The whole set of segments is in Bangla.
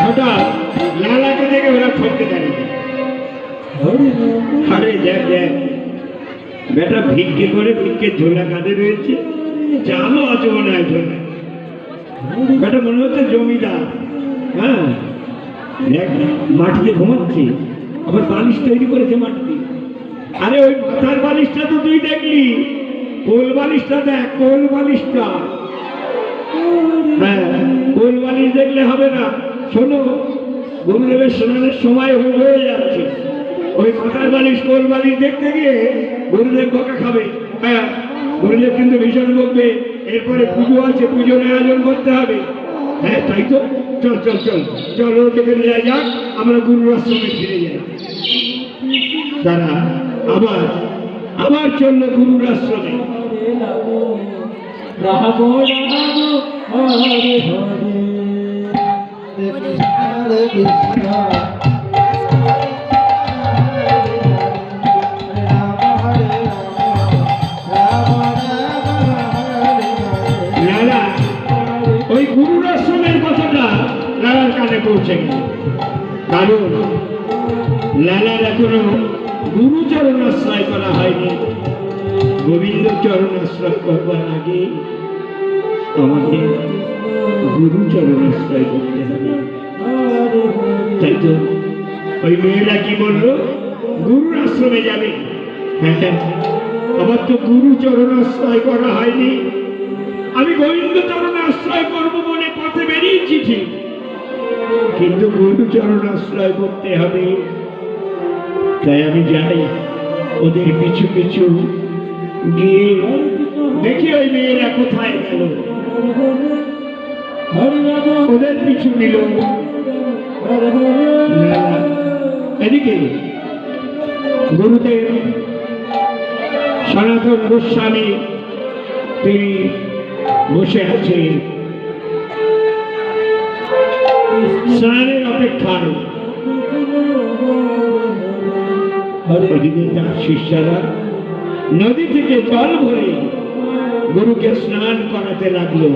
হঠাৎ লালাকে দেখে ওরা থমকে দাঁড়িয়ে। আরে দেখ দেখ বেটা ভিক্ষে করে ভিক্ষের ঝোলা কাঁধে রয়েছে, জানো আছে মনে হয় ঝোলা। বেটা মনে হচ্ছে জমিদার। হ্যাঁ দেখ মাটিতে ঘুমাচ্ছে, আবার বালিশ তৈরি করেছে মাটিতে। আরে ওই মাথার বালিশটা তো তুই দেখলি, কোল বালিশটা দেখ, কোল বালিশটা। হ্যাঁ কোল বালিশ দেখলে হবে না। শোনো, গুরুদেবের স্নানের সময় হয়ে যাচ্ছে, ওই মাথার বালিশ কোল বালিশ দেখতে গিয়ে গুরুদেব বকা খাবে। হ্যাঁ গুরুদেব কিন্তু ভীষণ বকবে। এরপরে পুজো আছে, পুজোর আয়োজন করতে হবে। হ্যাঁ তাই তো, চল চল চল চল, ও দেখে নিয়ে যাক, আমরা গুরুর আশ্রমে ফিরে যাই। তারা আবার আবার চলল গুরুর আশ্রমে। লালা ওই গুরুর আশ্রমের কথাটা লালার কানে পৌঁছে গেছে, কারণ লালার এখনো গুরুচরণ আশ্রয় করা হয়নি। গোবিন্দ চরণ আশ্রয় করবার আগে আমাকে গুরুচরণ আশ্রয় করতে হবে। তাই তো ওই মেয়েরা কি বললো, গুরুর আশ্রমে যাবে। হ্যাঁ আমার তো গুরুচরণ আশ্রয় করা হয়নি। আমি গোবিন্দ চরণ আশ্রয় করবো বলে পথে বেরিয়েছি ঠিক, কিন্তু গুরুচরণ আশ্রয় করতে হবে। তাই আমি যাই, ওদের পিছু পিছু গিয়ে দেখি ওই মেয়েরা কোথায় গেল। ওদের পিছু নিল। এদিকে গুরুদেব সনাতন গোস্বামী তিনি বসে আছেন স্নানের অপেক্ষায়। ওদিকে তার শিষ্যরা নদী থেকে জল ভরে গুরুকে স্নান করাতে লাগলো।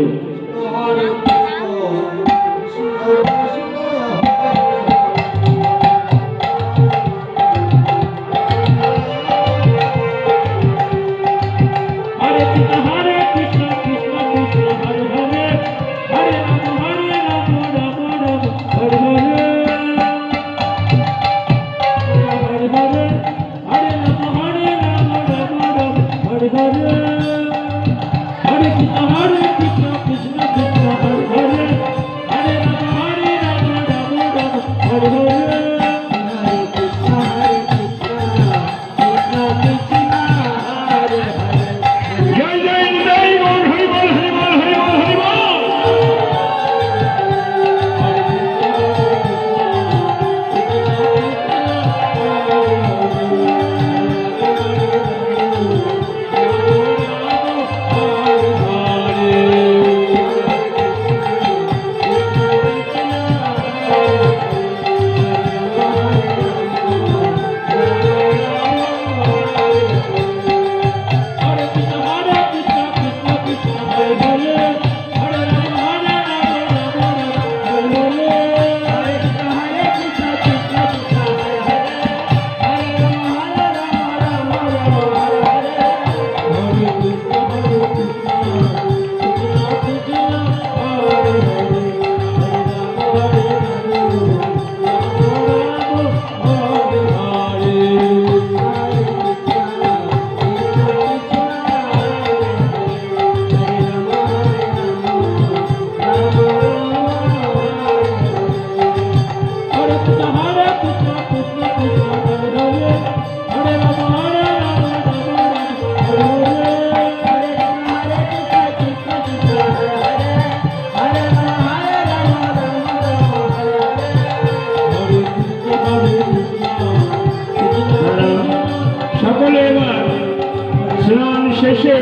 শেষে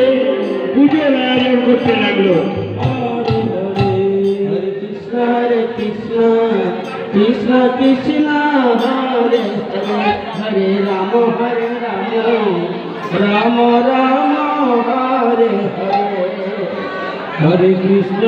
পুজোর আয়োজন করতে লাগলো। हरे कृष्ण कृष्ण कृष्ण हरे हरे हरे राम राम राम हरे हरे हरे कृष्ण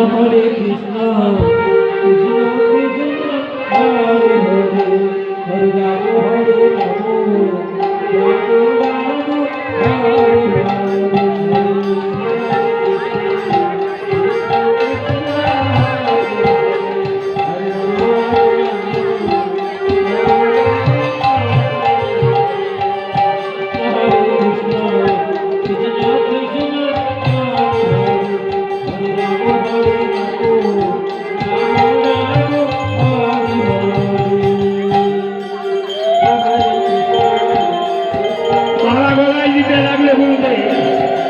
পাড়া গলায় দিতে লাগলে বলতে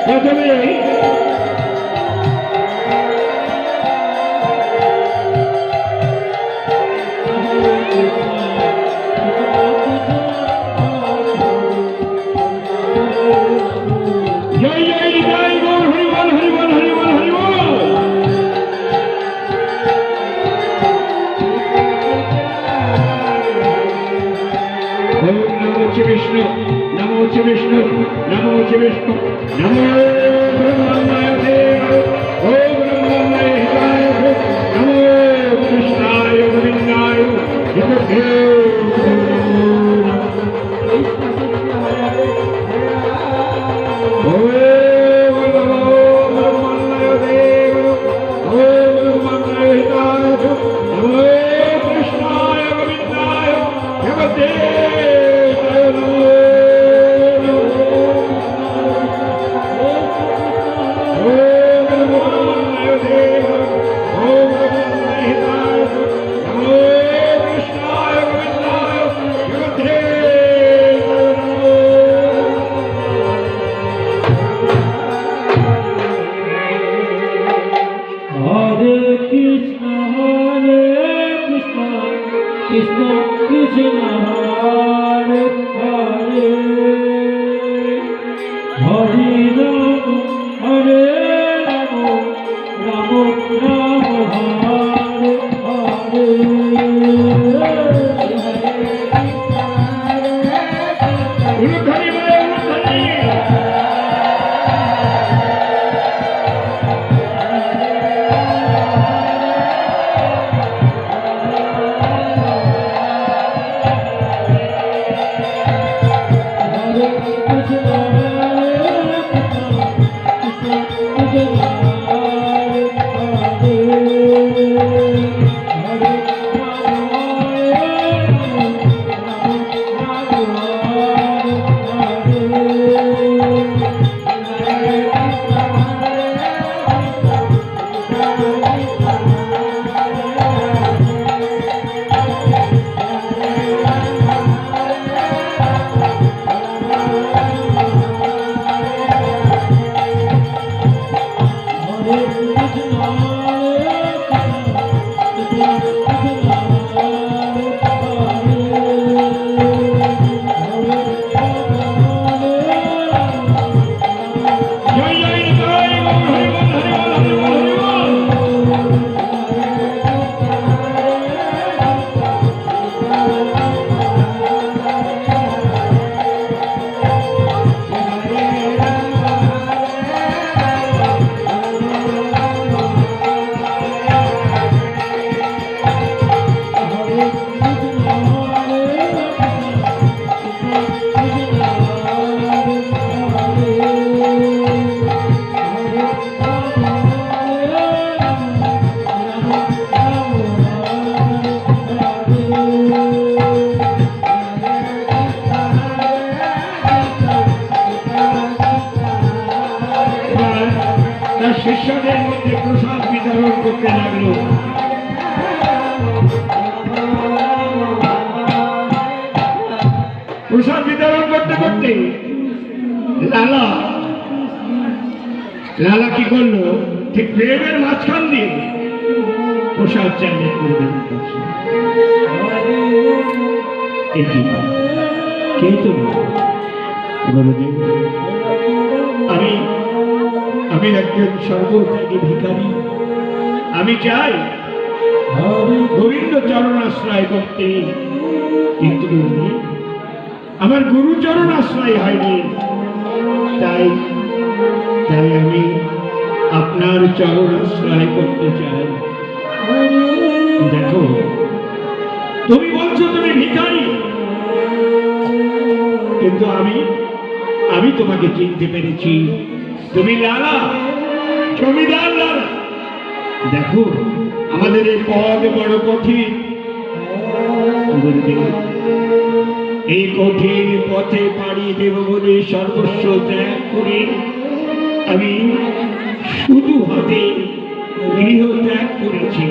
প্রথমে জয় জয় জয় গৌর হরিবল হরিবল হরিবল হরিবল। ওম নমো বিষ্ণু নমো বিষ্ণু নমো বিষ্ণু নমো ব্রহ্মায় দেব ওম ব্রহ্মায় হিতায় নমো কৃষ্ণায় গোবিন্দায় হিতভ্যো Krishna Krishna Hare Hare Hare Rama Hare Rama Rama Rama Hare উলুধ্বনি বলে উলুধ্বনি। শিষ্যদের মধ্যে প্রসাদ বিতরণ করতে লাগলো। প্রসাদ বিতরণ করতে করতে লালা লালা কি করলো, ঠিক প্রেমের মাঝখান দিয়ে প্রসাদ চাইলে করবেন। কে তো গুরুদেব, আমি একজন সর্বত্যাগী ভিখারি, আমি চাই গোবিন্দ চরণ আশ্রয় করতে, কিন্তু আমার গুরু চরণ আশ্রয় হয়নি, তাই আমি আপনার চরণ আশ্রয় করতে চাই। দেখো, তুমি বলছো তুমি ভিখারি, কিন্তু আমি তোমাকে চিনতে পেরেছি। তুমি লালা, জমিদার লালা। দেখো, আমাদের এই পথ বড় কঠিন। গুরুদেব, এই কঠিন পথে পাড়ি দেব বলে সর্বস্ব ত্যাগ করে আমি শুধু হাতে গৃহ ত্যাগ করেছি।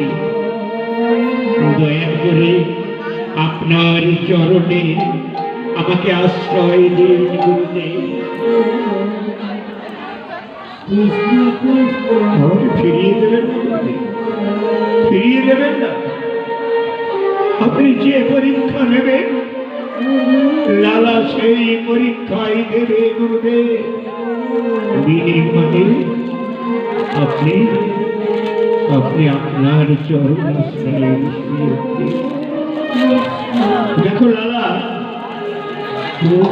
দয়া করে আপনার চরণে আমাকে আশ্রয় দিন গুরুদেব। কৃষ্ণ কৃষ্ণ আমাকে ফিরিয়ে দেবেন না গুরুদেব, ফিরিয়ে দেবেন না। আপনি যে পরীক্ষা নেবেন লালা সেই পরীক্ষায় দেবে গুরুদেব। বিনিময়ে আপনি আপনি আপনার চরণ আশ্রয়ে দেখো লালা,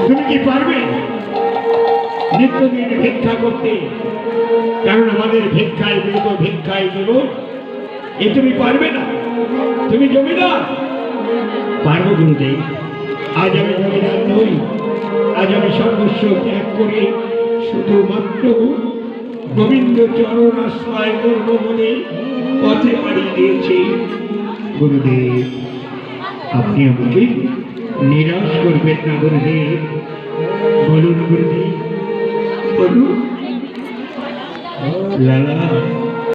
তুমি কি পারবে নিত্যদিন ভিক্ষা করতে? কারণ আমাদের ভিক্ষায় দেব, ভিক্ষায় দেব, এ তুমি পারবে না। তুমি জমিদার। পারবো গুরুদেব। আজ আমি জমিদার নই, আজ আমি সর্বস্ব ত্যাগ করে শুধুমাত্র গোবিন্দ চরণ আশ্রয় করব বলে পথে পাড়ি দিয়েছি। গুরুদেব, আপনি আমাকে নিরাশ করবেন না গুরুদেব। বলুন গুরুদেব, বলুন। লালা,